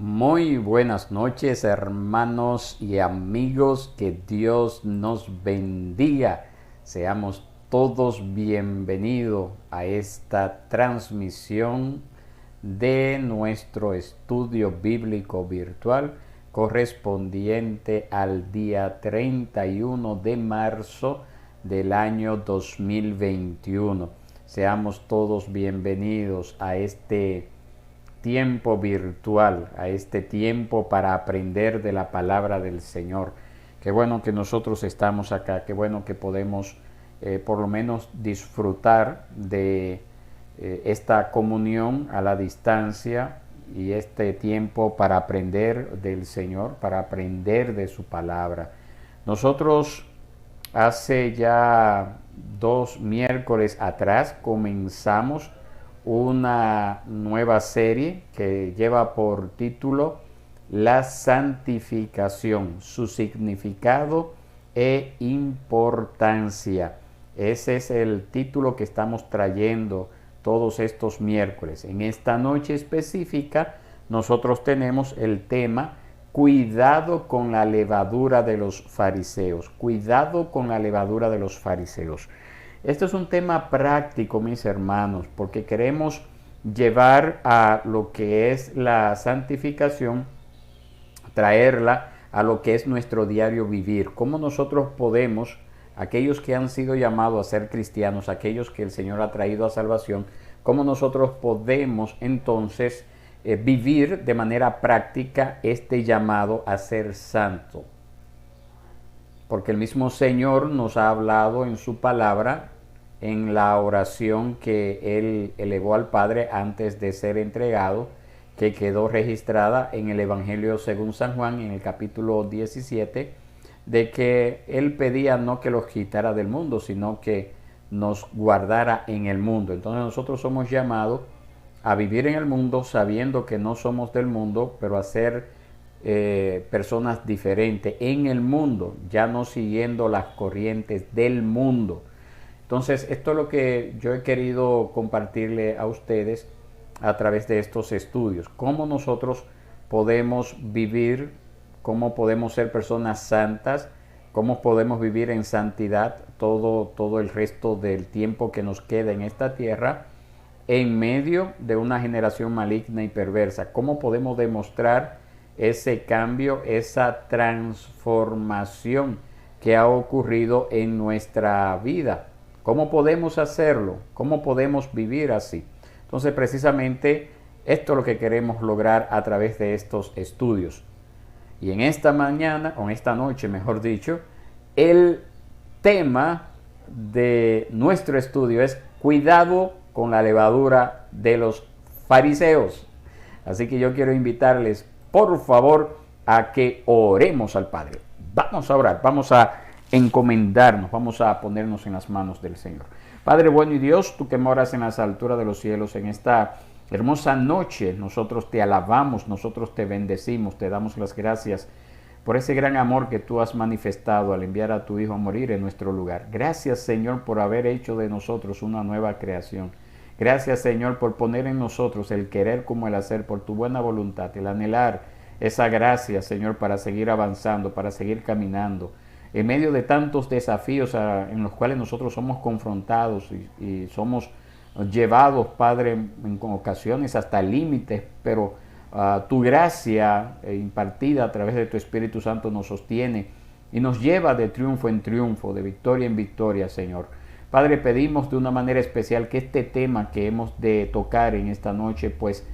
Muy buenas noches, hermanos y amigos, que Dios nos bendiga. Seamos todos bienvenidos a esta transmisión de nuestro estudio bíblico virtual correspondiente al día 31 de marzo del año 2021. Seamos todos bienvenidos a este tiempo virtual, a este tiempo para aprender de la palabra del Señor. Qué bueno que nosotros estamos acá, qué bueno que podemos por lo menos disfrutar de esta comunión a la distancia y este tiempo para aprender del Señor, para aprender de su palabra. Nosotros hace ya 2 miércoles atrás comenzamos una nueva serie que lleva por título La santificación, su significado e importancia. Ese es el título que estamos trayendo todos estos miércoles. En esta noche específica nosotros tenemos el tema cuidado con la levadura de los fariseos. Cuidado con la levadura de los fariseos. Esto es un tema práctico, mis hermanos, porque queremos llevar a lo que es la santificación, traerla a lo que es nuestro diario vivir. Cómo nosotros podemos, aquellos que han sido llamados a ser cristianos, aquellos que el Señor ha traído a salvación, cómo nosotros podemos entonces vivir de manera práctica este llamado a ser santo. Porque el mismo Señor nos ha hablado en su palabra, en la oración que Él elevó al Padre antes de ser entregado, que quedó registrada en el Evangelio según San Juan, en el capítulo 17, de que Él pedía no que los quitara del mundo, sino que nos guardara en el mundo. Entonces nosotros somos llamados a vivir en el mundo sabiendo que no somos del mundo, pero a ser personas diferentes en el mundo, ya no siguiendo las corrientes del mundo. Entonces, esto es lo que yo he querido compartirle a ustedes a través de estos estudios. Cómo nosotros podemos vivir, cómo podemos ser personas santas, cómo podemos vivir en santidad todo el resto del tiempo que nos queda en esta tierra, en medio de una generación maligna y perversa. Cómo podemos demostrar ese cambio, esa transformación que ha ocurrido en nuestra vida. ¿Cómo podemos hacerlo? ¿Cómo podemos vivir así? Entonces, precisamente, esto es lo que queremos lograr a través de estos estudios. Y en esta mañana, o en esta noche, mejor dicho, el tema de nuestro estudio es cuidado con la levadura de los fariseos. Así que yo quiero invitarles, por favor, a que oremos al Padre. Vamos a orar, vamos a encomendarnos, vamos a ponernos en las manos del Señor. Padre bueno y Dios, tú que moras en las alturas de los cielos, en esta hermosa noche nosotros te alabamos, nosotros te bendecimos, te damos las gracias por ese gran amor que tú has manifestado al enviar a tu Hijo a morir en nuestro lugar. Gracias, Señor, por haber hecho de nosotros una nueva creación. Gracias, Señor, por poner en nosotros el querer como el hacer, por tu buena voluntad, el anhelar esa gracia, Señor, para seguir avanzando, para seguir caminando en medio de tantos desafíos en los cuales nosotros somos confrontados y somos llevados, Padre, en ocasiones hasta límites, pero tu gracia impartida a través de tu Espíritu Santo nos sostiene y nos lleva de triunfo en triunfo, de victoria en victoria, Señor. Padre, pedimos de una manera especial que este tema que hemos de tocar en esta noche, pues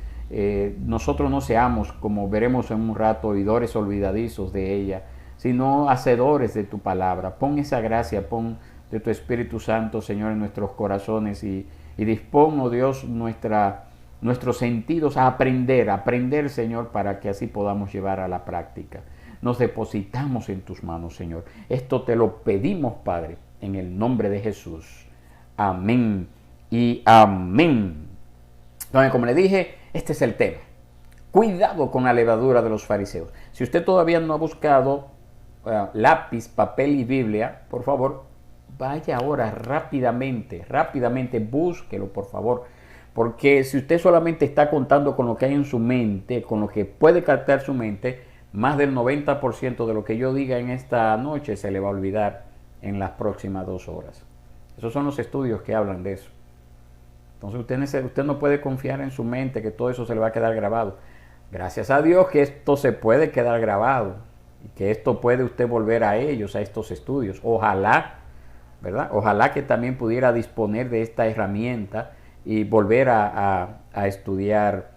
nosotros no seamos, como veremos en un rato, oidores olvidadizos de ella, sino hacedores de tu palabra. Pon esa gracia, pon de tu Espíritu Santo, Señor, en nuestros corazones y dispón, oh Dios, nuestros sentidos a aprender, Señor, para que así podamos llevar a la práctica. Nos depositamos en tus manos, Señor. Esto te lo pedimos, Padre, en el nombre de Jesús. Amén y amén. Entonces, como le dije, este es el tema. Cuidado con la levadura de los fariseos. Si usted todavía no ha buscado lápiz, papel y Biblia, por favor, vaya ahora rápidamente, búsquelo, por favor, Porque si usted solamente está contando con lo que hay en su mente, con lo que puede captar su mente, más del 90% de lo que yo diga en esta noche se le va a olvidar en las próximas 2 horas. Esos son los estudios que hablan de eso. Entonces usted no puede confiar en su mente que todo eso se le va a quedar grabado. Gracias a Dios que esto se puede quedar grabado y que esto puede usted volver a ellos, a estos estudios. Ojalá, ¿verdad? Ojalá que también pudiera disponer de esta herramienta y volver a estudiar,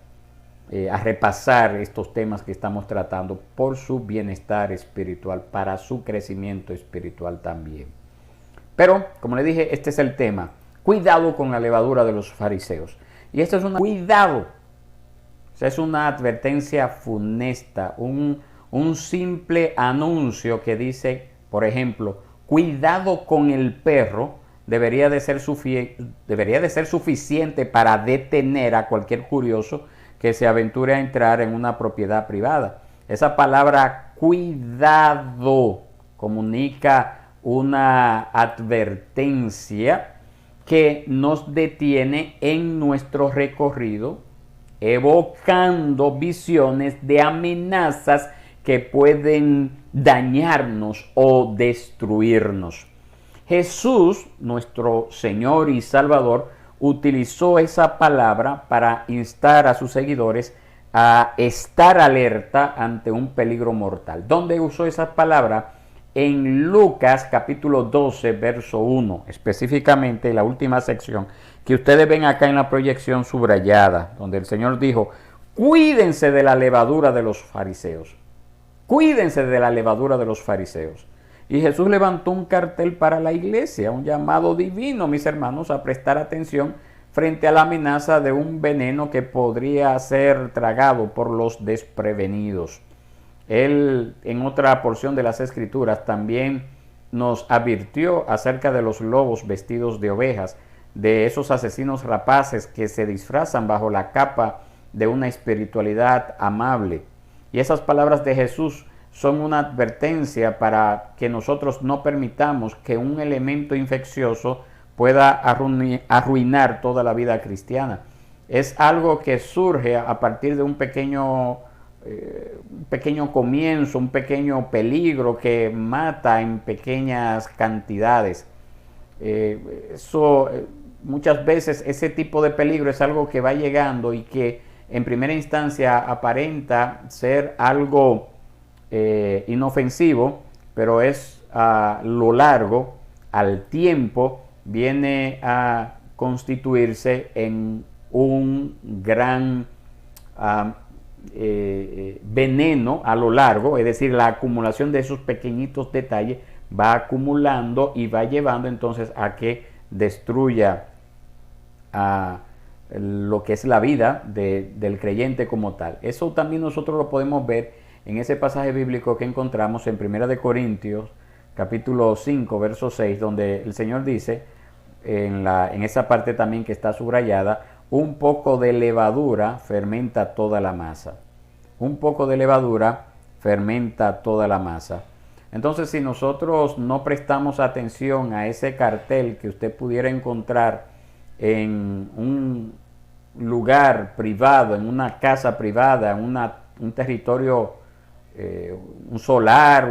a repasar estos temas que estamos tratando por su bienestar espiritual, para su crecimiento espiritual también. Pero, como le dije, este es el tema. Cuidado con la levadura de los fariseos. Y esto es un cuidado. O sea, es una advertencia funesta, un simple anuncio que dice, por ejemplo, cuidado con el perro, debería de ser suficiente para detener a cualquier curioso que se aventure a entrar en una propiedad privada. Esa palabra cuidado comunica una advertencia que nos detiene en nuestro recorrido, evocando visiones de amenazas que pueden dañarnos o destruirnos. Jesús, nuestro Señor y Salvador, utilizó esa palabra para instar a sus seguidores a estar alerta ante un peligro mortal. ¿Dónde usó esa palabra? En Lucas capítulo 12, verso 1, específicamente la última sección que ustedes ven acá en la proyección subrayada, donde el Señor dijo, cuídense de la levadura de los fariseos. Cuídense de la levadura de los fariseos. Y Jesús levantó un cartel para la iglesia, un llamado divino, mis hermanos, a prestar atención frente a la amenaza de un veneno que podría ser tragado por los desprevenidos. Él, en otra porción de las Escrituras, también nos advirtió acerca de los lobos vestidos de ovejas, de esos asesinos rapaces que se disfrazan bajo la capa de una espiritualidad amable. Y esas palabras de Jesús son una advertencia para que nosotros no permitamos que un elemento infeccioso pueda arruinar toda la vida cristiana. Es algo que surge a partir de un pequeño comienzo, un pequeño peligro que mata en pequeñas cantidades. Muchas veces ese tipo de peligro es algo que va llegando y que en primera instancia aparenta ser algo inofensivo, pero es a lo largo, al tiempo, viene a constituirse en un gran veneno a lo largo, es decir, la acumulación de esos pequeñitos detalles va acumulando y va llevando entonces a que destruya lo que es la vida del creyente como tal. Eso también nosotros lo podemos ver en ese pasaje bíblico que encontramos en 1 Corintios capítulo 5 verso 6, donde el Señor dice en esa parte también que está subrayada, un poco de levadura fermenta toda la masa. Un poco de levadura fermenta toda la masa. Entonces, si nosotros no prestamos atención a ese cartel que usted pudiera encontrar en un lugar privado, en una casa privada, en un territorio, un solar,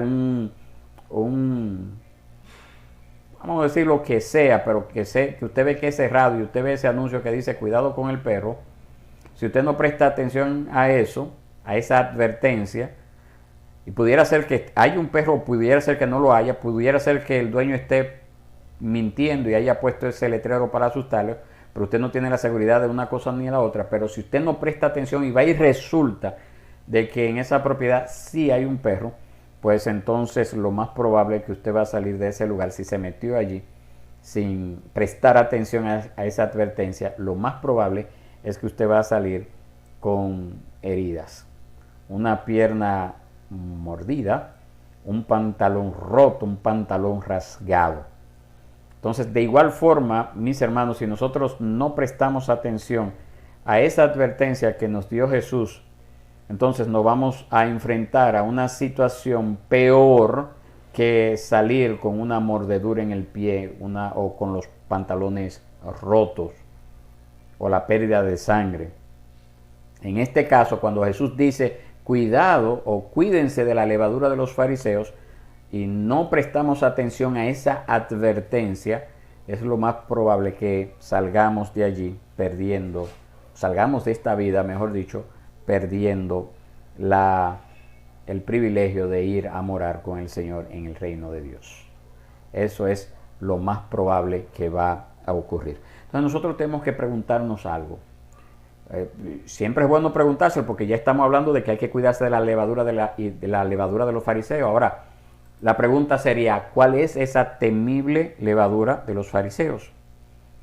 vamos a decir lo que sea, pero que usted ve que es cerrado y usted ve ese anuncio que dice cuidado con el perro, si usted no presta atención a eso, a esa advertencia, y pudiera ser que haya un perro, pudiera ser que no lo haya, pudiera ser que el dueño esté mintiendo y haya puesto ese letrero para asustarlo, pero usted no tiene la seguridad de una cosa ni de la otra. Pero si usted no presta atención y va y resulta de que en esa propiedad sí hay un perro, pues entonces lo más probable es que usted va a salir de ese lugar. Si se metió allí sin prestar atención a esa advertencia, lo más probable es que usted va a salir con heridas, una pierna mordida, un pantalón roto, un pantalón rasgado. Entonces, de igual forma, mis hermanos, si nosotros no prestamos atención a esa advertencia que nos dio Jesús, entonces nos vamos a enfrentar a una situación peor que salir con una mordedura en el pie o con los pantalones rotos. o la pérdida de sangre. En este caso, cuando Jesús dice cuidado o cuídense de la levadura de los fariseos y no prestamos atención a esa advertencia, es lo más probable que salgamos de allí perdiendo, salgamos de esta vida, mejor dicho, perdiendo el privilegio de ir a morar con el Señor en el reino de Dios. Eso es lo más probable que va a ocurrir. Entonces nosotros tenemos que preguntarnos algo. Siempre es bueno preguntárselo porque ya estamos hablando de que hay que cuidarse de la levadura de la levadura de los fariseos. Ahora, la pregunta sería, ¿cuál es esa temible levadura de los fariseos?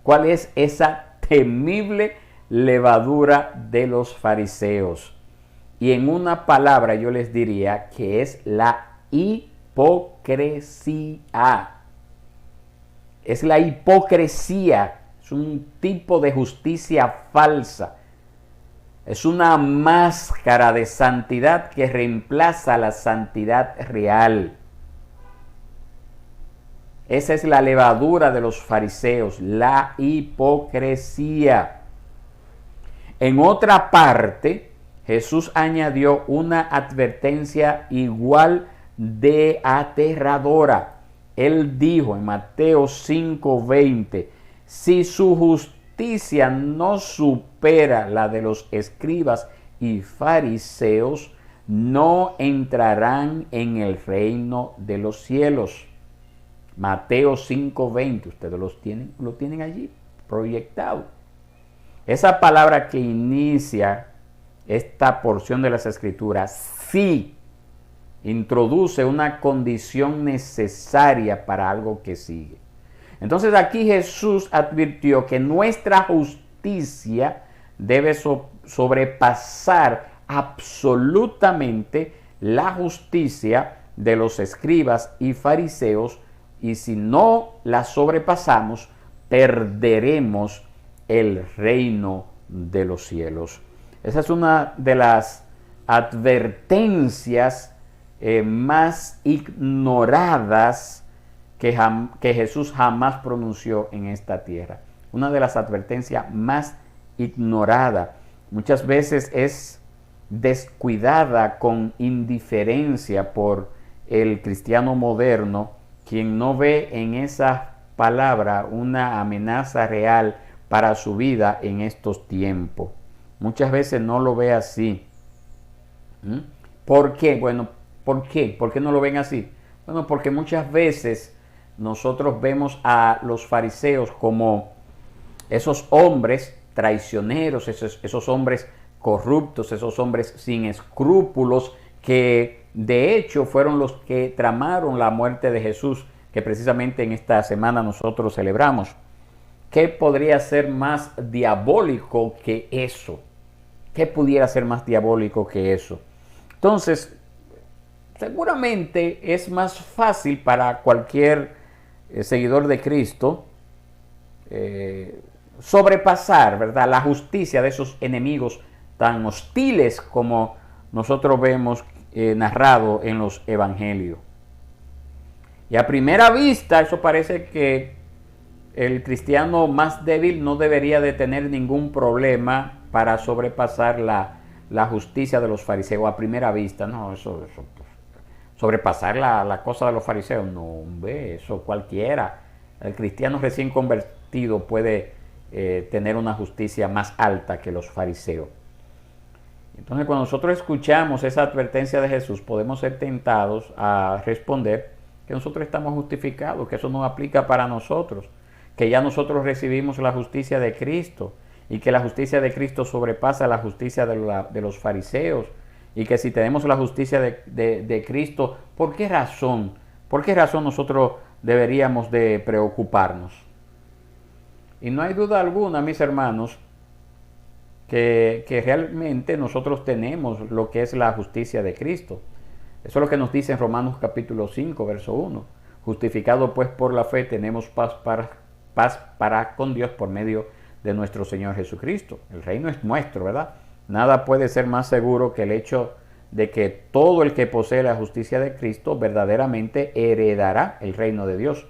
¿Cuál es esa temible levadura de los fariseos? Y en una palabra yo les diría que es la hipocresía. Es la hipocresía. Es un tipo de justicia falsa. Es una máscara de santidad que reemplaza la santidad real. Esa es la levadura de los fariseos, la hipocresía. En otra parte, Jesús añadió una advertencia igual de aterradora. Él dijo en Mateo 5:20, si su justicia no supera la de los escribas y fariseos, no entrarán en el reino de los cielos. Mateo 5:20, ustedes lo tienen allí proyectado. Esa palabra que inicia esta porción de las Escrituras, sí, introduce una condición necesaria para algo que sigue. Entonces aquí Jesús advirtió que nuestra justicia debe sobrepasar absolutamente la justicia de los escribas y fariseos, y si no la sobrepasamos, perderemos el reino de los cielos. Esa es una de las advertencias más ignoradas que Jesús jamás pronunció en esta tierra. Una de las advertencias más ignoradas. Muchas veces es descuidada con indiferencia por el cristiano moderno, quien no ve en esa palabra una amenaza real para su vida en estos tiempos. Muchas veces no lo ve así. ¿Por qué? Bueno, ¿por qué? ¿Por qué no lo ven así? Bueno, porque muchas veces nosotros vemos a los fariseos como esos hombres traicioneros, esos hombres corruptos, esos hombres sin escrúpulos, que de hecho fueron los que tramaron la muerte de Jesús, que precisamente en esta semana nosotros celebramos. ¿Qué podría ser más diabólico que eso? ¿Qué pudiera ser más diabólico que eso? Entonces, seguramente es más fácil para cualquier seguidor de Cristo sobrepasar, ¿verdad?, la justicia de esos enemigos tan hostiles como nosotros vemos narrado en los evangelios. Y a primera vista eso parece que el cristiano más débil no debería de tener ningún problema para sobrepasar la justicia de los fariseos a primera vista. No, sobrepasar la cosa de los fariseos, no, hombre, eso cualquiera. El cristiano recién convertido puede tener una justicia más alta que los fariseos. Entonces, cuando nosotros escuchamos esa advertencia de Jesús, podemos ser tentados a responder que nosotros estamos justificados, que eso no aplica para nosotros, que ya nosotros recibimos la justicia de Cristo y que la justicia de Cristo sobrepasa la justicia de los fariseos, y que si tenemos la justicia de Cristo, ¿por qué razón? ¿Por qué razón nosotros deberíamos de preocuparnos? Y no hay duda alguna, mis hermanos, que realmente nosotros tenemos lo que es la justicia de Cristo. Eso es lo que nos dice en Romanos capítulo 5, verso 1. Justificado pues por la fe tenemos paz para con Dios por medio de nuestro Señor Jesucristo. El reino es nuestro, ¿verdad? Nada puede ser más seguro que el hecho de que todo el que posee la justicia de Cristo verdaderamente heredará el reino de Dios.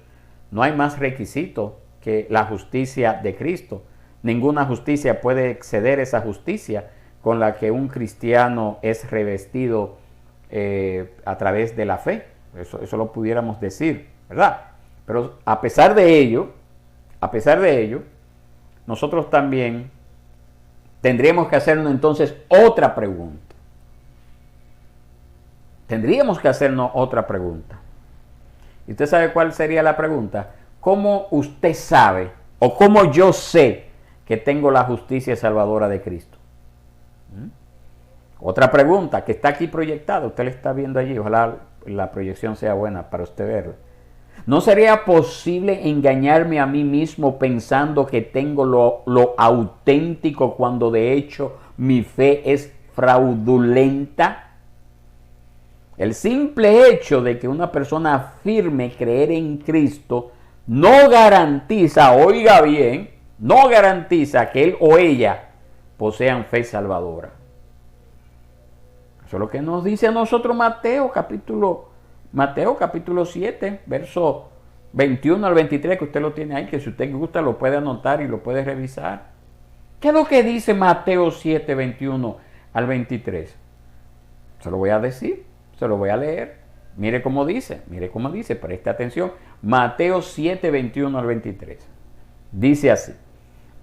No hay más requisito que la justicia de Cristo. ninguna justicia puede exceder esa justicia con la que un cristiano es revestido a través de la fe. Eso lo pudiéramos decir, ¿verdad? Pero a pesar de ello, nosotros también tendríamos que hacernos entonces otra pregunta. ¿Y usted sabe cuál sería la pregunta? ¿Cómo usted sabe o cómo yo sé que tengo la justicia salvadora de Cristo? Otra pregunta que está aquí proyectada, usted la está viendo allí, ojalá la proyección sea buena para usted verla. ¿No sería posible engañarme a mí mismo pensando que tengo lo auténtico cuando de hecho mi fe es fraudulenta? El simple hecho de que una persona afirme creer en Cristo no garantiza, oiga bien, no garantiza que él o ella posean fe salvadora. Eso es lo que nos dice a nosotros Mateo capítulo 7, verso 21 al 23, que usted lo tiene ahí, que si usted gusta lo puede anotar y lo puede revisar. ¿Qué es lo que dice Mateo 7, 21 al 23? Se lo voy a decir, se lo voy a leer. Mire cómo dice, preste atención. Mateo 7, 21 al 23. Dice así: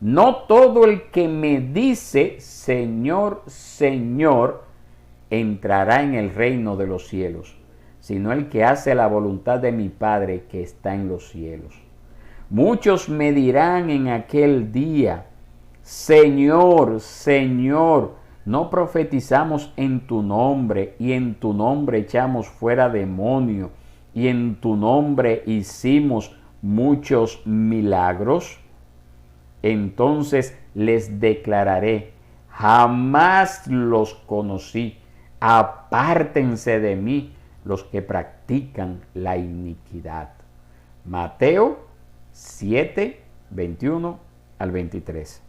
no todo el que me dice Señor, Señor, entrará en el reino de los cielos, sino el que hace la voluntad de mi Padre que está en los cielos. Muchos me dirán en aquel día: Señor, Señor, ¿no profetizamos en tu nombre, y en tu nombre echamos fuera demonios, y en tu nombre hicimos muchos milagros? Entonces les declararé: jamás los conocí. Apártense de mí los que practican la iniquidad. Mateo 7, 21 al 23.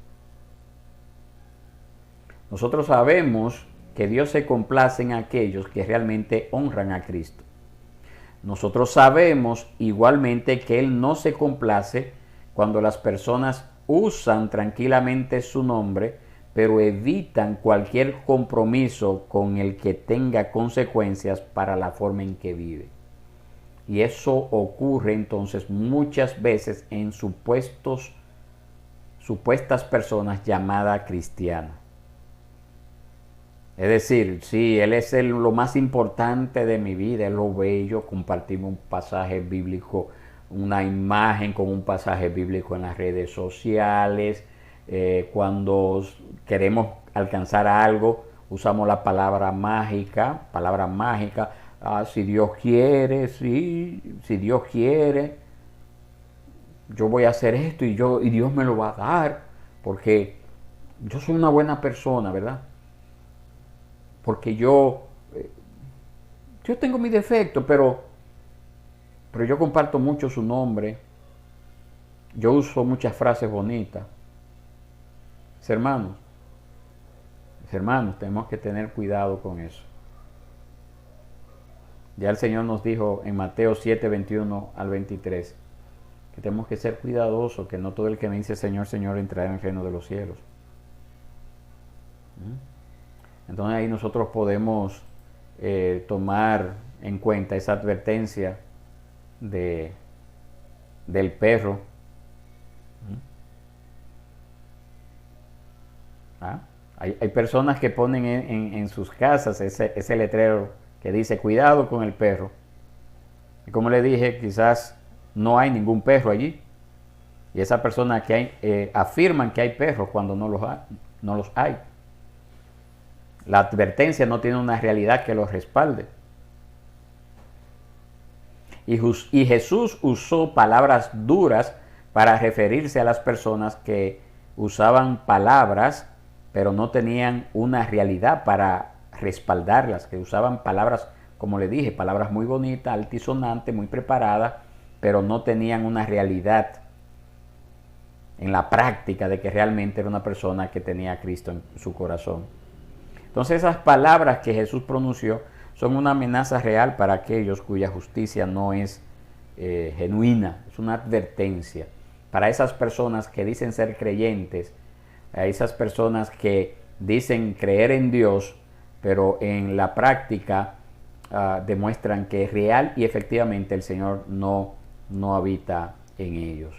Nosotros sabemos que Dios se complace en aquellos que realmente honran a Cristo. Nosotros sabemos igualmente que Él no se complace cuando las personas usan tranquilamente su nombre, pero evitan cualquier compromiso con el que tenga consecuencias para la forma en que vive. Y eso ocurre entonces muchas veces en supuestas personas llamadas cristianas. Es decir, sí, Él es lo más importante de mi vida, es lo bello, compartimos un pasaje bíblico, una imagen con un pasaje bíblico en las redes sociales. Cuando queremos alcanzar algo, usamos la palabra mágica, si Dios quiere, sí, si Dios quiere, yo voy a hacer esto y Dios me lo va a dar, porque yo soy una buena persona, ¿verdad? Porque yo tengo mi defecto, pero yo comparto mucho su nombre, yo uso muchas frases bonitas. Hermanos, tenemos que tener cuidado con eso. Ya el Señor nos dijo en Mateo 7, 21 al 23, que tenemos que ser cuidadosos, que no todo el que me dice Señor, Señor entrará en el reino de los cielos. Entonces ahí nosotros podemos tomar en cuenta esa advertencia del perro. Hay personas que ponen en sus casas ese letrero que dice cuidado con el perro. Y como le dije, quizás no hay ningún perro allí. Y esas personas que afirman que hay perros cuando no los hay. La advertencia no tiene una realidad que los respalde. Y Jesús usó palabras duras para referirse a las personas que usaban palabras pero no tenían una realidad para respaldarlas, que usaban palabras, como le dije, palabras muy bonitas, altisonantes, muy preparadas, pero no tenían una realidad en la práctica de que realmente era una persona que tenía a Cristo en su corazón. Entonces esas palabras que Jesús pronunció son una amenaza real para aquellos cuya justicia no es genuina, es una advertencia para esas personas que dicen ser creyentes, a esas personas que dicen creer en Dios, pero en la práctica demuestran que real y efectivamente el Señor no habita en ellos.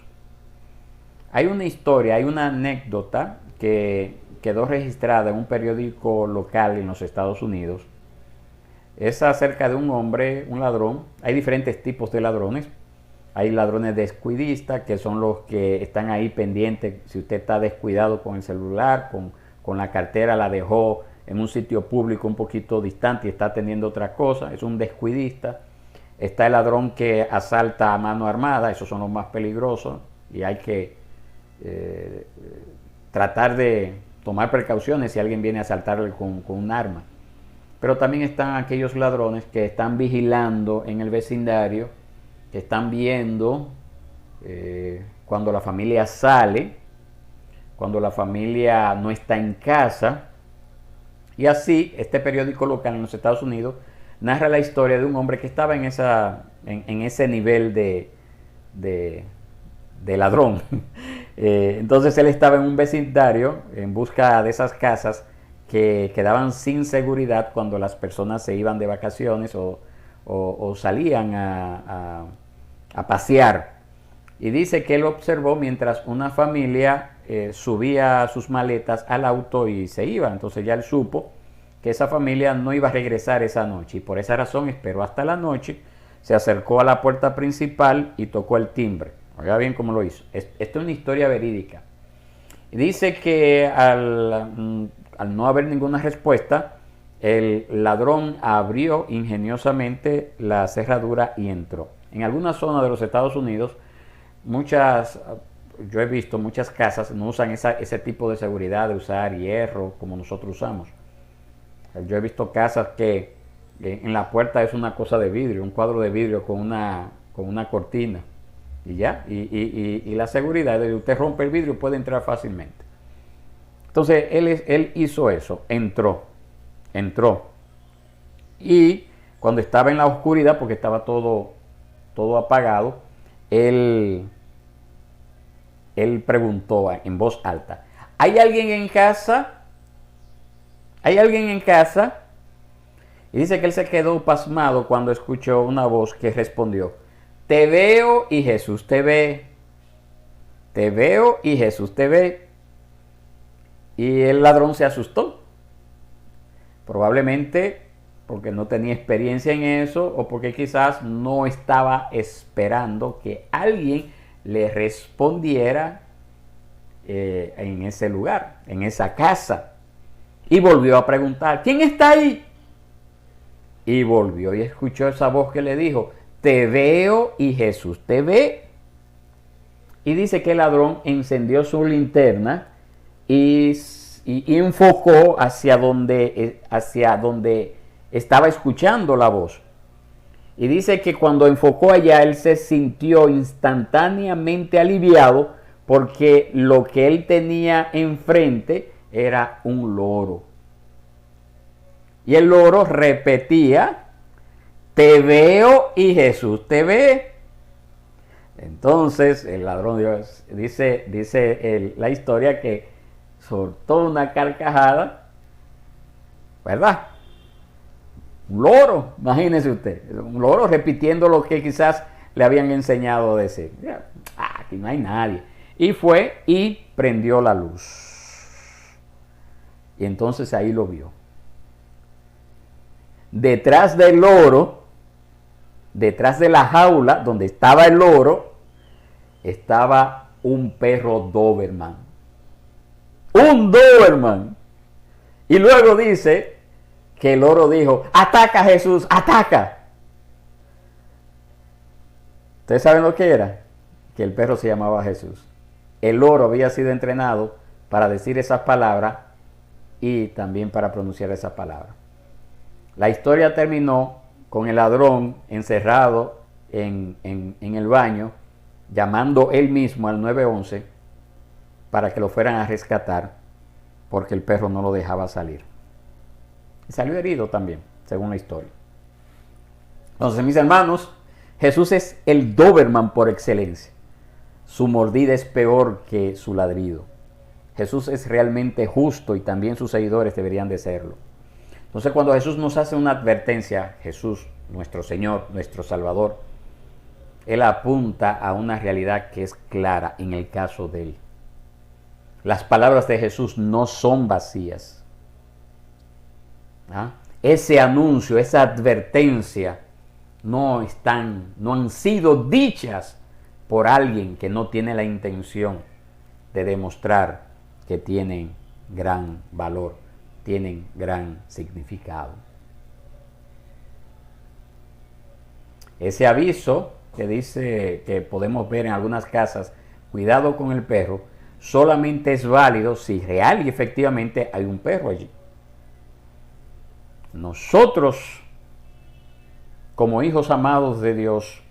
Hay una historia, hay una anécdota que quedó registrada en un periódico local en los Estados Unidos. Es acerca de un hombre, un ladrón. Hay diferentes tipos de ladrones. Hay ladrones descuidistas, que son los que están ahí pendientes. Si usted está descuidado con el celular, con la cartera, la dejó en un sitio público un poquito distante y está atendiendo otra cosa, es un descuidista. Está el ladrón que asalta a mano armada, esos son los más peligrosos y hay que tratar de tomar precauciones si alguien viene a asaltarle con un arma. Pero también están aquellos ladrones que están vigilando en el vecindario, que están viendo cuando la familia sale, cuando la familia no está en casa. Y así, este periódico local en los Estados Unidos narra la historia de un hombre que estaba en ese nivel de ladrón. Entonces él estaba en un vecindario en busca de esas casas que quedaban sin seguridad cuando las personas se iban de vacaciones o salían a pasear. Y dice que él observó mientras una familia subía sus maletas al auto y se iba. Entonces ya él supo que esa familia no iba a regresar esa noche y por esa razón esperó hasta la noche, se acercó a la puerta principal y tocó el timbre. Oiga bien cómo lo hizo. Esto es una historia verídica. Y dice que al no haber ninguna respuesta, el ladrón abrió ingeniosamente la cerradura y entró. En algunas zonas de los Estados Unidos, yo he visto muchas casas no usan ese tipo de seguridad de usar hierro como nosotros usamos. Yo he visto casas que en la puerta es una cosa de vidrio, un cuadro de vidrio con una cortina y ya, y la seguridad de que usted rompe el vidrio puede entrar fácilmente. Entonces él hizo eso, entró y cuando estaba en la oscuridad, porque estaba todo apagado, él preguntó en voz alta: ¿hay alguien en casa? ¿Hay alguien en casa? Y dice que él se quedó pasmado cuando escuchó una voz que respondió: te veo y Jesús te ve. Te veo y Jesús te ve. Y el ladrón se asustó. Probablemente porque no tenía experiencia en eso o porque quizás no estaba esperando que alguien le respondiera en ese lugar, en esa casa. Y volvió a preguntar: ¿quién está ahí? Y volvió y escuchó esa voz que le dijo: te veo y Jesús te ve. Y dice que el ladrón encendió su linterna y enfocó hacia donde estaba escuchando la voz. Y dice que cuando enfocó allá, él se sintió instantáneamente aliviado porque lo que él tenía enfrente era un loro. Y el loro repetía: te veo y Jesús te ve. Entonces el ladrón, dice la historia, que soltó una carcajada, ¿verdad? Un loro, imagínese usted, un loro repitiendo lo que quizás le habían enseñado a decir. Aquí no hay nadie. Y fue y prendió la luz. Y entonces ahí lo vio. Detrás del loro, detrás de la jaula donde estaba el loro, estaba un perro Doberman. Un Doberman. Y luego dice que el loro dijo: ataca, Jesús, ataca. ¿Ustedes saben lo que era? Que el perro se llamaba Jesús. El loro había sido entrenado para decir esas palabras y también para pronunciar esas palabras. La historia terminó con el ladrón encerrado en el baño, llamando él mismo al 911 para que lo fueran a rescatar, porque el perro no lo dejaba salir. Y salió herido también, según la historia. Entonces, mis hermanos, Jesús es el Doberman por excelencia. Su mordida es peor que su ladrido. Jesús es realmente justo y también sus seguidores deberían de serlo. Entonces, cuando Jesús nos hace una advertencia, Jesús, nuestro Señor, nuestro Salvador, Él apunta a una realidad que es clara en el caso de Él. Las palabras de Jesús no son vacías. Ese anuncio, esa advertencia, no han sido dichas por alguien que no tiene la intención de demostrar que tienen gran valor, tienen gran significado. Ese aviso que dice que podemos ver en algunas casas, cuidado con el perro, solamente es válido si real y efectivamente hay un perro allí. Nosotros, como hijos amados de Dios,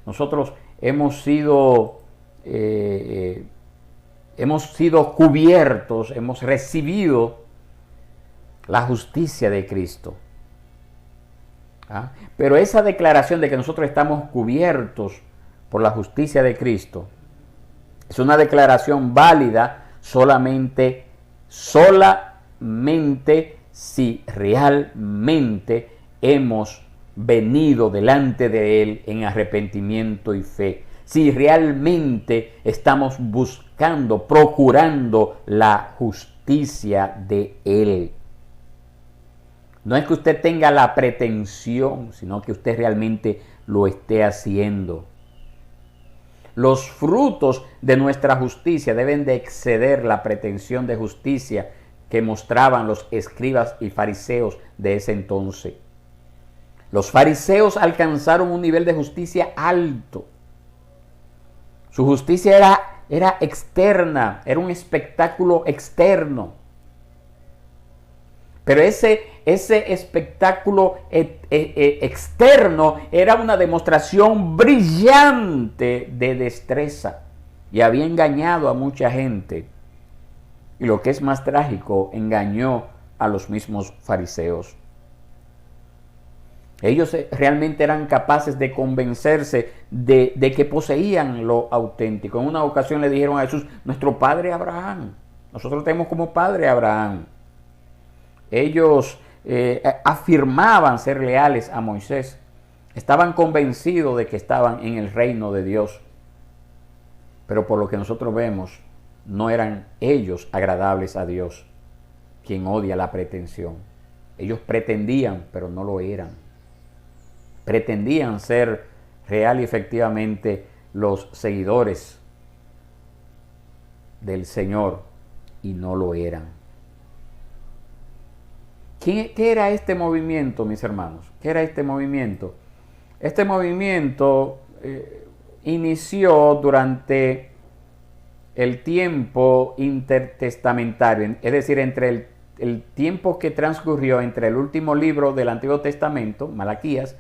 nosotros hemos sido cubiertos, hemos recibido la justicia de Cristo. Pero esa declaración de que nosotros estamos cubiertos por la justicia de Cristo es una declaración válida solamente si realmente hemos venido delante de Él en arrepentimiento y fe. Si realmente estamos buscando, procurando la justicia de Él. No es que usted tenga la pretensión, sino que usted realmente lo esté haciendo. Los frutos de nuestra justicia deben de exceder la pretensión de justicia que mostraban los escribas y fariseos de ese entonces. Los fariseos alcanzaron un nivel de justicia alto. Su justicia era externa, era un espectáculo externo. Pero ese espectáculo externo era una demostración brillante de destreza y había engañado a mucha gente. Y lo que es más trágico, engañó a los mismos fariseos. Ellos realmente eran capaces de convencerse de que poseían lo auténtico. En una ocasión le dijeron a Jesús, nuestro padre Abraham, nosotros tenemos como padre Abraham. Ellos afirmaban ser leales a Moisés. Estaban convencidos de que estaban en el reino de Dios. Pero por lo que nosotros vemos, no eran ellos agradables a Dios, quien odia la pretensión. Ellos pretendían, pero no lo eran. Pretendían ser real y efectivamente los seguidores del Señor y no lo eran. ¿Qué era este movimiento, mis hermanos? ¿Qué era este movimiento? Este movimiento inició durante el tiempo intertestamentario, es decir, entre el tiempo que transcurrió entre el último libro del Antiguo Testamento, Malaquías,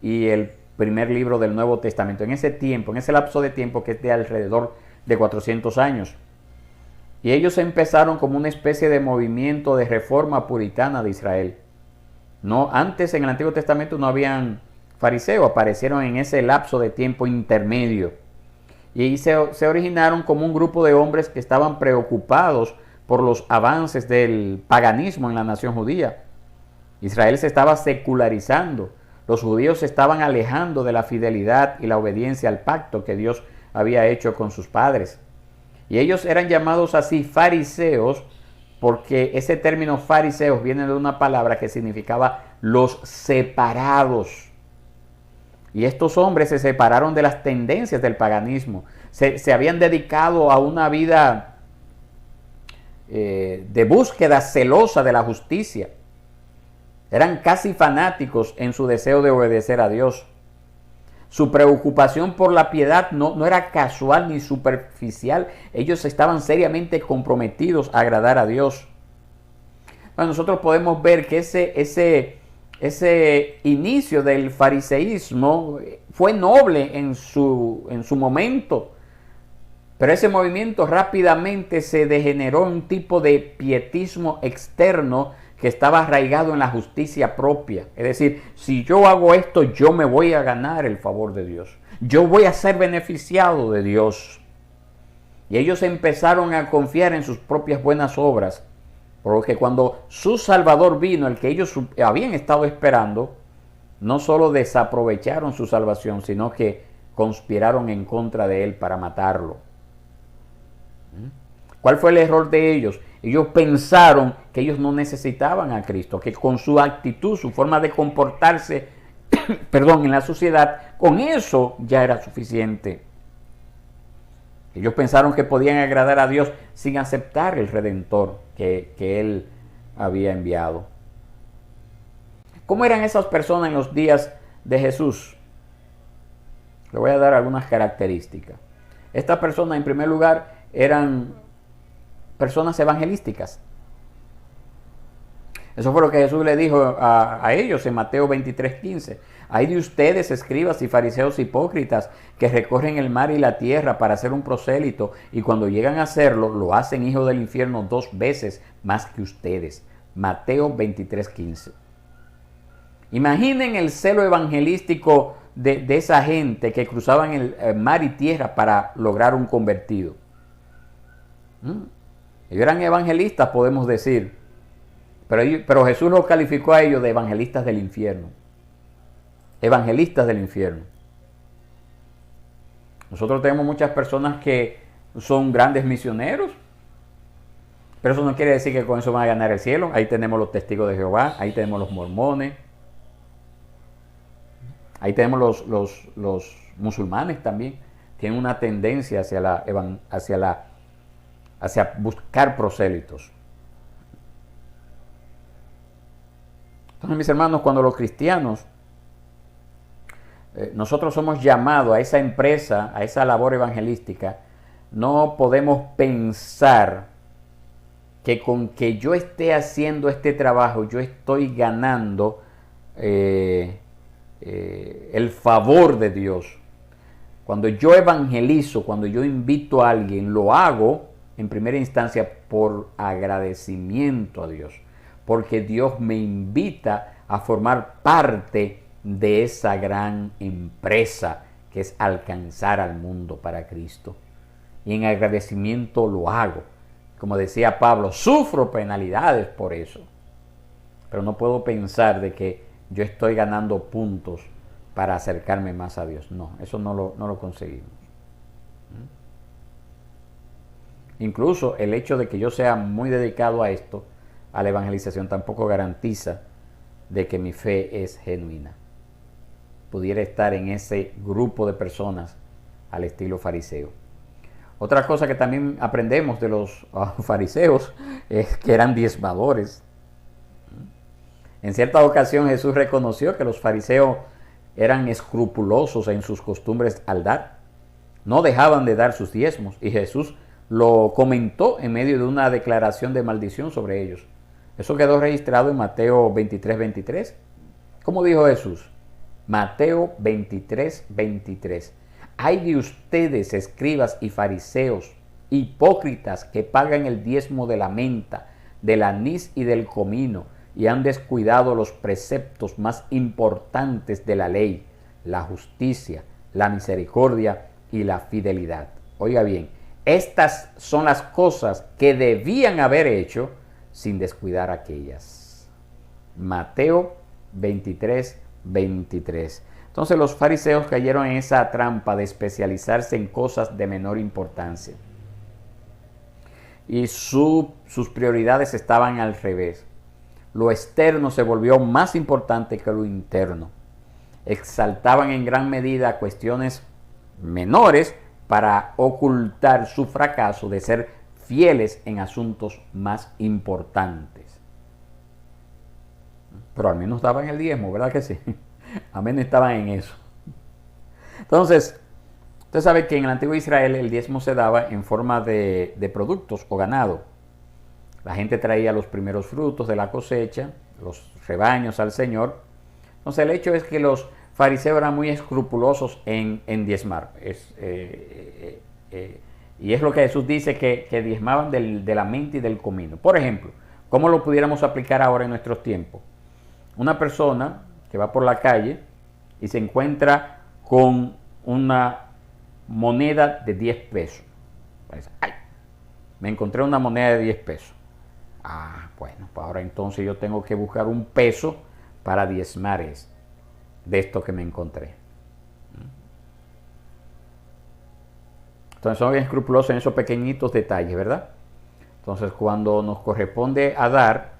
y el primer libro del Nuevo Testamento. En ese tiempo, en ese lapso de tiempo que es de alrededor de 400 años. Y ellos empezaron como una especie de movimiento de reforma puritana de Israel. No, antes en el Antiguo Testamento no habían fariseos, aparecieron en ese lapso de tiempo intermedio. Y ahí se originaron como un grupo de hombres que estaban preocupados por los avances del paganismo en la nación judía. Israel se estaba secularizando. Los judíos se estaban alejando de la fidelidad y la obediencia al pacto que Dios había hecho con sus padres. Y ellos eran llamados así fariseos porque ese término fariseos viene de una palabra que significaba los separados. Y estos hombres se separaron de las tendencias del paganismo. Se habían dedicado a una vida de búsqueda celosa de la justicia. Eran casi fanáticos en su deseo de obedecer a Dios. Su preocupación por la piedad no era casual ni superficial. Ellos estaban seriamente comprometidos a agradar a Dios. Bueno, nosotros podemos ver que ese inicio del fariseísmo fue noble en su momento. Pero ese movimiento rápidamente se degeneró en un tipo de pietismo externo que estaba arraigado en la justicia propia. Es decir, si yo hago esto, yo me voy a ganar el favor de Dios. Yo voy a ser beneficiado de Dios. Y ellos empezaron a confiar en sus propias buenas obras. Porque cuando su Salvador vino, el que ellos habían estado esperando, no solo desaprovecharon su salvación, sino que conspiraron en contra de él para matarlo. ¿Cuál fue el error de ellos? Ellos pensaron que ellos no necesitaban a Cristo, que con su actitud, su forma de comportarse, en la sociedad, con eso ya era suficiente. Ellos pensaron que podían agradar a Dios sin aceptar el Redentor que Él había enviado. ¿Cómo eran esas personas en los días de Jesús? Le voy a dar algunas características. Estas personas, en primer lugar, eran personas evangelísticas. Eso fue lo que Jesús le dijo a ellos en Mateo 23:15. Hay de ustedes, escribas y fariseos hipócritas, que recorren el mar y la tierra para hacer un prosélito, y cuando llegan a hacerlo, lo hacen hijo del infierno 2 veces más que ustedes. Mateo 23:15. Imaginen el celo evangelístico de esa gente que cruzaban el mar y tierra para lograr un convertido. Ellos eran evangelistas, podemos decir, pero Jesús los calificó a ellos de evangelistas del infierno. Evangelistas del infierno. Nosotros tenemos muchas personas que son grandes misioneros, pero eso no quiere decir que con eso van a ganar el cielo. Ahí tenemos los testigos de Jehová, ahí tenemos los mormones, ahí tenemos los musulmanes también. Tienen una tendencia hacia buscar prosélitos. Entonces, mis hermanos, cuando los cristianos, nosotros somos llamados a esa empresa, a esa labor evangelística, no podemos pensar que con que yo esté haciendo este trabajo, yo estoy ganando el favor de Dios. Cuando yo evangelizo, cuando yo invito a alguien, lo hago en primera instancia por agradecimiento a Dios, porque Dios me invita a formar parte de esa gran empresa que es alcanzar al mundo para Cristo. Y en agradecimiento lo hago. Como decía Pablo, sufro penalidades por eso. Pero no puedo pensar de que yo estoy ganando puntos para acercarme más a Dios. No, eso no lo conseguimos. Incluso el hecho de que yo sea muy dedicado a esto, a la evangelización, tampoco garantiza de que mi fe es genuina. Pudiera estar en ese grupo de personas al estilo fariseo. Otra cosa que también aprendemos de los fariseos es que eran diezmadores. En cierta ocasión Jesús reconoció que los fariseos eran escrupulosos en sus costumbres al dar. No dejaban de dar sus diezmos, y Jesús lo comentó en medio de una declaración de maldición sobre ellos. Eso quedó registrado en Mateo 23:23. ¿Cómo dijo Jesús? Mateo 23:23. Hay de ustedes, escribas y fariseos, hipócritas, que pagan el diezmo de la menta, del anís y del comino, y han descuidado los preceptos más importantes de la ley, la justicia, la misericordia y la fidelidad. Oiga bien, estas son las cosas que debían haber hecho sin descuidar aquellas. Mateo 23:23. Entonces los fariseos cayeron en esa trampa de especializarse en cosas de menor importancia. Y sus prioridades estaban al revés. Lo externo se volvió más importante que lo interno. Exaltaban en gran medida cuestiones menores para ocultar su fracaso de ser fieles en asuntos más importantes. Pero al menos daban el diezmo, ¿verdad que sí? Al menos estaban en eso. Entonces, usted sabe que en el antiguo Israel el diezmo se daba en forma de productos o ganado. La gente traía los primeros frutos de la cosecha, los rebaños al Señor. Entonces el hecho es que los fariseos eran muy escrupulosos en diezmar. Y es lo que Jesús dice, que diezmaban de la menta y del comino. Por ejemplo, ¿cómo lo pudiéramos aplicar ahora en nuestros tiempos? Una persona que va por la calle y se encuentra con una moneda de 10 pesos. Pues, ¡ay! Me encontré una moneda de 10 pesos. Ah, bueno, pues ahora entonces yo tengo que buscar un peso para diezmar de esto que me encontré. Entonces son bien escrupulosos en esos pequeñitos detalles, ¿verdad? Entonces cuando nos corresponde a dar,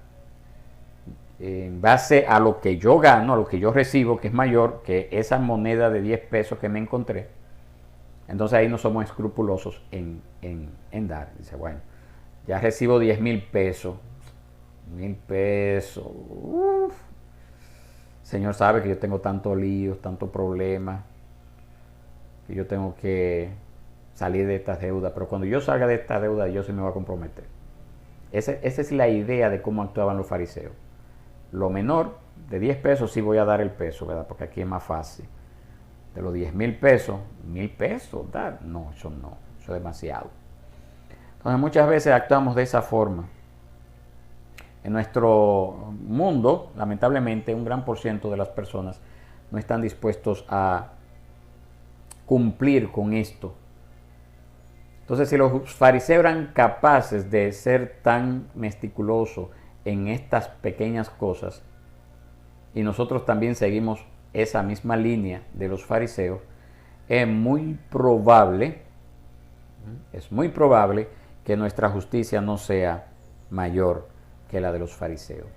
en base a lo que yo gano, a lo que yo recibo, que es mayor que esa moneda de 10 pesos que me encontré, entonces ahí no somos escrupulosos en dar. Dice, bueno, ya recibo 10,000 pesos. 1,000 pesos. Uf. Señor sabe que yo tengo tantos líos, tantos problemas, que yo tengo que salir de estas deudas. Pero cuando yo salga de esta deuda, yo se me va a comprometer. Esa es la idea de cómo actuaban los fariseos. Lo menor, de 10 pesos, sí voy a dar el peso, ¿verdad? Porque aquí es más fácil. De los 10,000 pesos, 1,000 pesos dar. No, eso es demasiado. Entonces muchas veces actuamos de esa forma. En nuestro mundo, lamentablemente, un gran por ciento de las personas no están dispuestos a cumplir con esto. Entonces, si los fariseos eran capaces de ser tan meticulosos en estas pequeñas cosas, y nosotros también seguimos esa misma línea de los fariseos, es muy probable que nuestra justicia no sea mayor que la de los fariseos.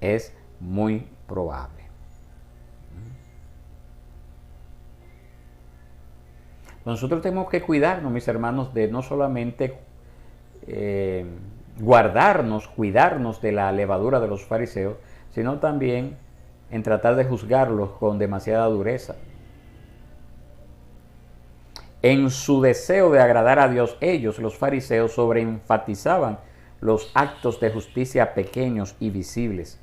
Es muy probable. Nosotros tenemos que cuidarnos, mis hermanos, de no solamente cuidarnos de la levadura de los fariseos, sino también en tratar de juzgarlos con demasiada dureza. En su deseo de agradar a Dios, ellos, los fariseos, sobreenfatizaban los actos de justicia pequeños y visibles.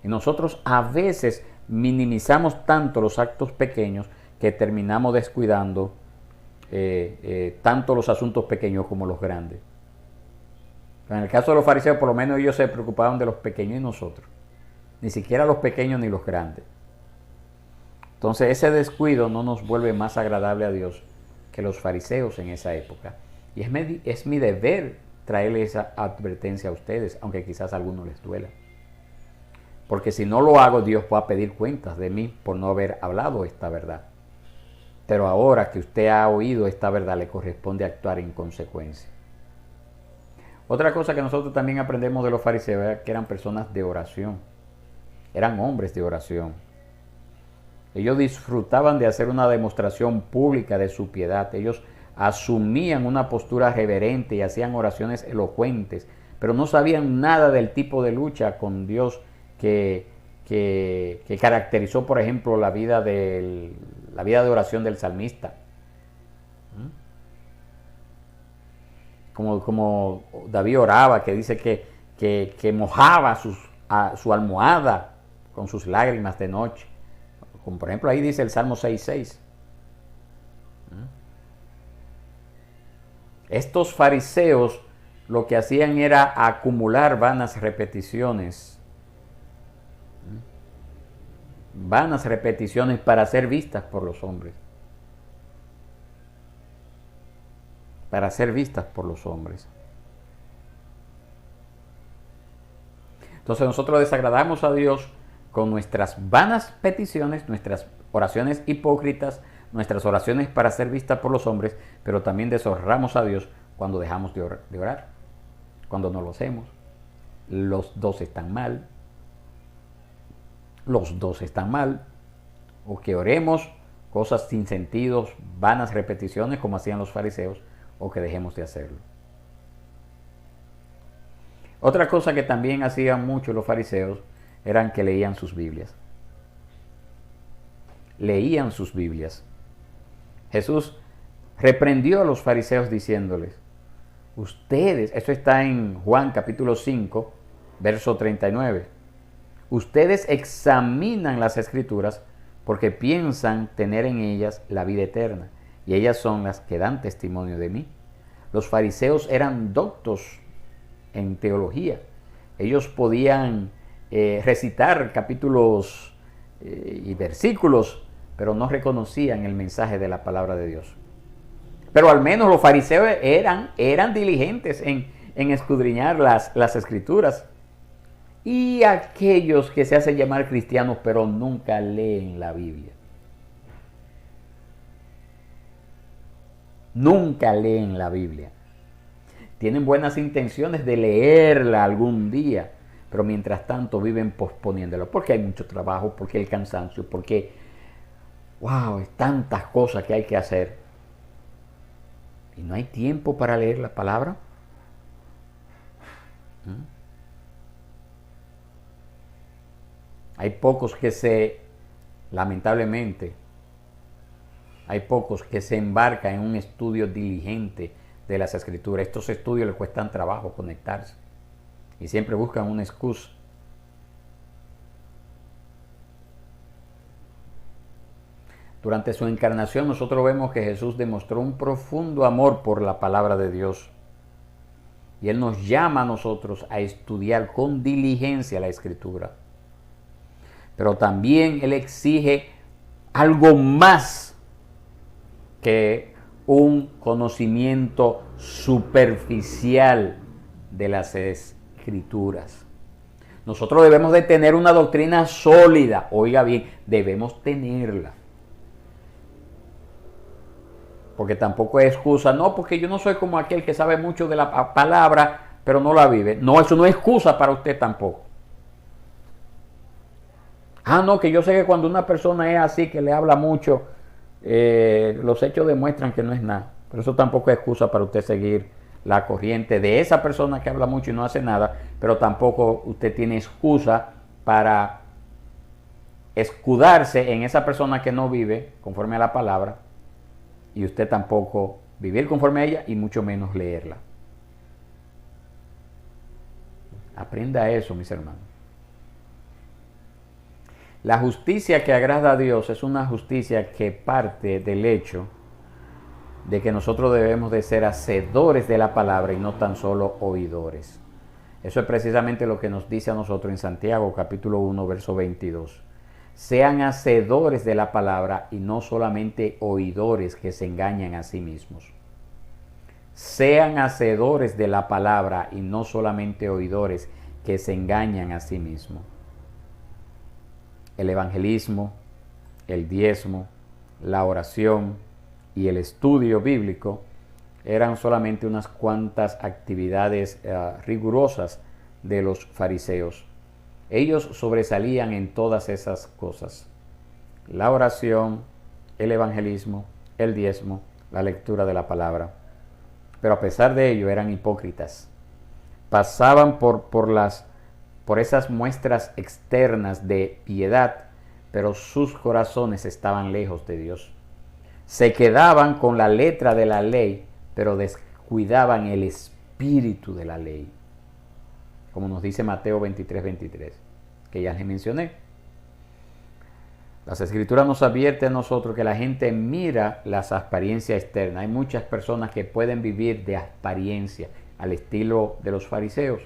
Y nosotros a veces minimizamos tanto los actos pequeños que terminamos descuidando tanto los asuntos pequeños como los grandes. En el caso de los fariseos, por lo menos ellos se preocupaban de los pequeños y nosotros. Ni siquiera los pequeños ni los grandes. Entonces ese descuido no nos vuelve más agradable a Dios que los fariseos en esa época. Y es mi deber traerle esa advertencia a ustedes, aunque quizás a algunos les duela. Porque si no lo hago, Dios va a pedir cuentas de mí por no haber hablado esta verdad. Pero ahora que usted ha oído esta verdad, le corresponde actuar en consecuencia. Otra cosa que nosotros también aprendemos de los fariseos era que eran personas de oración. Eran hombres de oración. Ellos disfrutaban de hacer una demostración pública de su piedad. Ellos asumían una postura reverente y hacían oraciones elocuentes, pero no sabían nada del tipo de lucha con Dios que caracterizó, por ejemplo, la vida de oración del salmista. Como David oraba, que dice que mojaba su almohada con sus lágrimas de noche. Como por ejemplo ahí dice el Salmo 6:6. Estos fariseos lo que hacían era acumular vanas repeticiones. Vanas repeticiones para ser vistas por los hombres. Para ser vistas por los hombres. Entonces nosotros desagradamos a Dios con nuestras vanas peticiones, nuestras oraciones hipócritas, nuestras oraciones para ser vistas por los hombres, pero también deshonramos a Dios cuando dejamos de orar, cuando no lo hacemos. Los dos están mal. Los dos están mal. O que oremos cosas sin sentido, vanas repeticiones como hacían los fariseos, o que dejemos de hacerlo. Otra cosa que también hacían mucho los fariseos eran que leían sus Biblias. Leían sus Biblias. Jesús reprendió a los fariseos diciéndoles, ustedes, esto está en Juan capítulo 5, verso 39, ustedes examinan las Escrituras porque piensan tener en ellas la vida eterna, y ellas son las que dan testimonio de mí. Los fariseos eran doctos en teología. Ellos podían recitar capítulos y versículos, pero no reconocían el mensaje de la palabra de Dios. Pero al menos los fariseos eran diligentes en escudriñar las escrituras. Y aquellos que se hacen llamar cristianos pero nunca leen la Biblia. Nunca leen la Biblia. Tienen buenas intenciones de leerla algún día, pero mientras tanto viven posponiéndolo. Porque hay mucho trabajo, porque hay cansancio, porque, wow, hay tantas cosas que hay que hacer. Y no hay tiempo para leer la palabra. Hay pocos lamentablemente, hay pocos que se embarcan en un estudio diligente de las escrituras. Estos estudios les cuestan trabajo conectarse y siempre buscan una excusa. Durante su encarnación nosotros vemos que Jesús demostró un profundo amor por la palabra de Dios. Y Él nos llama a nosotros a estudiar con diligencia la escritura. Pero también Él exige algo más que un conocimiento superficial de las escrituras. Nosotros debemos de tener una doctrina sólida. Oiga bien, debemos tenerla. Porque tampoco es excusa. No, porque yo no soy como aquel que sabe mucho de la palabra, pero no la vive. No, eso no es excusa para usted tampoco. No, que yo sé que cuando una persona es así, que le habla mucho, los hechos demuestran que no es nada. Pero eso tampoco es excusa para usted seguir la corriente de esa persona que habla mucho y no hace nada. Pero tampoco usted tiene excusa para escudarse en esa persona que no vive conforme a la palabra. Y usted tampoco vivir conforme a ella y mucho menos leerla. Aprenda eso, mis hermanos. La justicia que agrada a Dios es una justicia que parte del hecho de que nosotros debemos de ser hacedores de la palabra y no tan solo oidores. Eso es precisamente lo que nos dice a nosotros en Santiago capítulo 1, verso 22. Sean hacedores de la palabra y no solamente oidores que se engañan a sí mismos. Sean hacedores de la palabra y no solamente oidores que se engañan a sí mismos. El evangelismo, el diezmo, la oración y el estudio bíblico eran solamente unas cuantas actividades rigurosas de los fariseos. Ellos sobresalían en todas esas cosas: la oración, el evangelismo, el diezmo, la lectura de la palabra. Pero a pesar de ello eran hipócritas. Pasaban por esas muestras externas de piedad, pero sus corazones estaban lejos de Dios. Se quedaban con la letra de la ley, pero descuidaban el espíritu de la ley. Como nos dice Mateo 23:23, que ya les mencioné. Las escrituras nos advierten a nosotros que la gente mira las apariencias externas. Hay muchas personas que pueden vivir de apariencia, al estilo de los fariseos.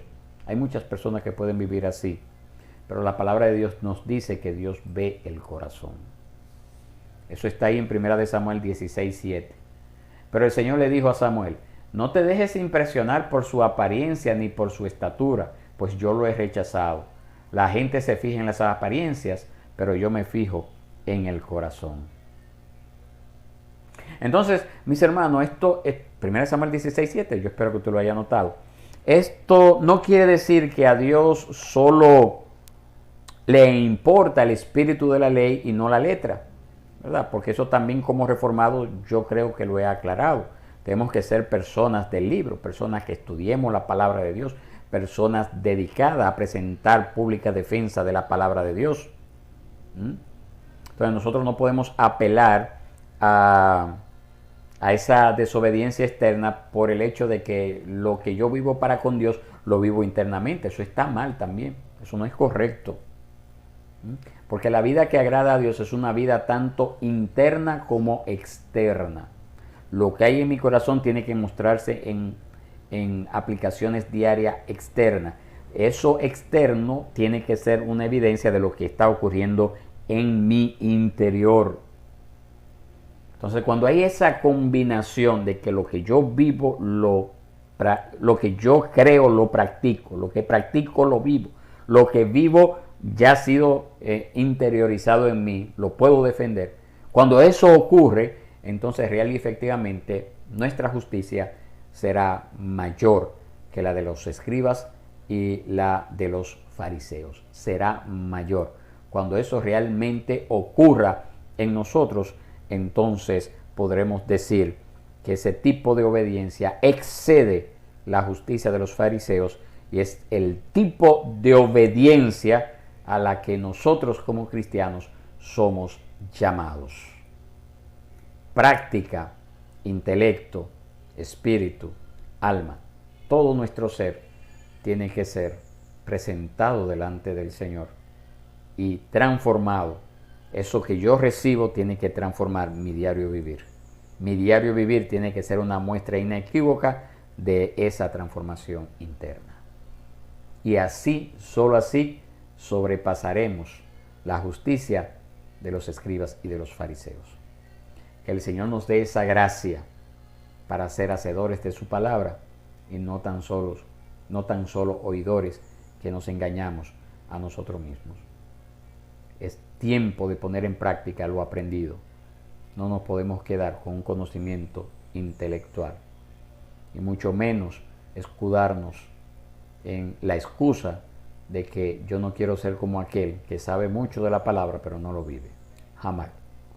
Hay muchas personas que pueden vivir así. Pero la palabra de Dios nos dice que Dios ve el corazón. Eso está ahí en 1 Samuel 16:7. Pero el Señor le dijo a Samuel: no te dejes impresionar por su apariencia ni por su estatura, pues yo lo he rechazado. La gente se fija en las apariencias, pero yo me fijo en el corazón. Entonces, mis hermanos, esto es 1 Samuel 16:7, yo espero que usted lo haya notado. Esto no quiere decir que a Dios solo le importa el espíritu de la ley y no la letra, ¿verdad? Porque eso también, como reformado, yo creo que lo he aclarado. Tenemos que ser personas del libro, personas que estudiemos la palabra de Dios, personas dedicadas a presentar pública defensa de la palabra de Dios. Entonces nosotros no podemos apelar a esa desobediencia externa por el hecho de que lo que yo vivo para con Dios lo vivo internamente. Eso está mal también, eso no es correcto. Porque la vida que agrada a Dios es una vida tanto interna como externa. Lo que hay en mi corazón tiene que mostrarse en aplicaciones diarias externas. Eso externo tiene que ser una evidencia de lo que está ocurriendo en mi interior. Entonces, cuando hay esa combinación de que lo que yo vivo, lo que yo creo, lo practico, lo que practico, lo vivo, lo que vivo ya ha sido interiorizado en mí, lo puedo defender. Cuando eso ocurre, entonces real y efectivamente nuestra justicia será mayor que la de los escribas y la de los fariseos. Será mayor. Cuando eso realmente ocurra en nosotros, entonces podremos decir que ese tipo de obediencia excede la justicia de los fariseos y es el tipo de obediencia a la que nosotros como cristianos somos llamados. Práctica, intelecto, espíritu, alma, todo nuestro ser tiene que ser presentado delante del Señor y transformado. Eso que yo recibo tiene que transformar mi diario vivir. Mi diario vivir tiene que ser una muestra inequívoca de esa transformación interna. Y así, solo así, sobrepasaremos la justicia de los escribas y de los fariseos. Que el Señor nos dé esa gracia para ser hacedores de su palabra y no tan solo oidores que nos engañamos a nosotros mismos. Es tiempo de poner en práctica lo aprendido. No nos podemos quedar con un conocimiento intelectual y mucho menos escudarnos en la excusa de que yo no quiero ser como aquel que sabe mucho de la palabra pero no lo vive. Jamás,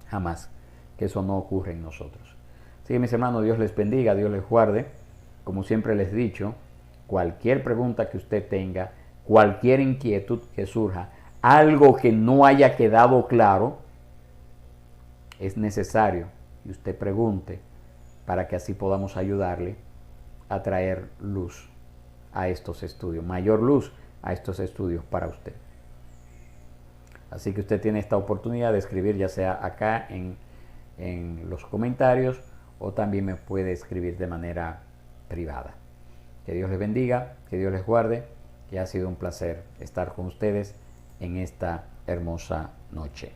jamás, que eso no ocurre en nosotros. Así que mis hermanos, Dios les bendiga, Dios les guarde. Como siempre les he dicho, cualquier pregunta que usted tenga, cualquier inquietud que surja, algo que no haya quedado claro, es necesario que usted pregunte para que así podamos ayudarle a traer luz a estos estudios, mayor luz a estos estudios para usted. Así que usted tiene esta oportunidad de escribir, ya sea acá en los comentarios o también me puede escribir de manera privada. Que Dios les bendiga, que Dios les guarde, que ha sido un placer estar con ustedes en esta hermosa noche.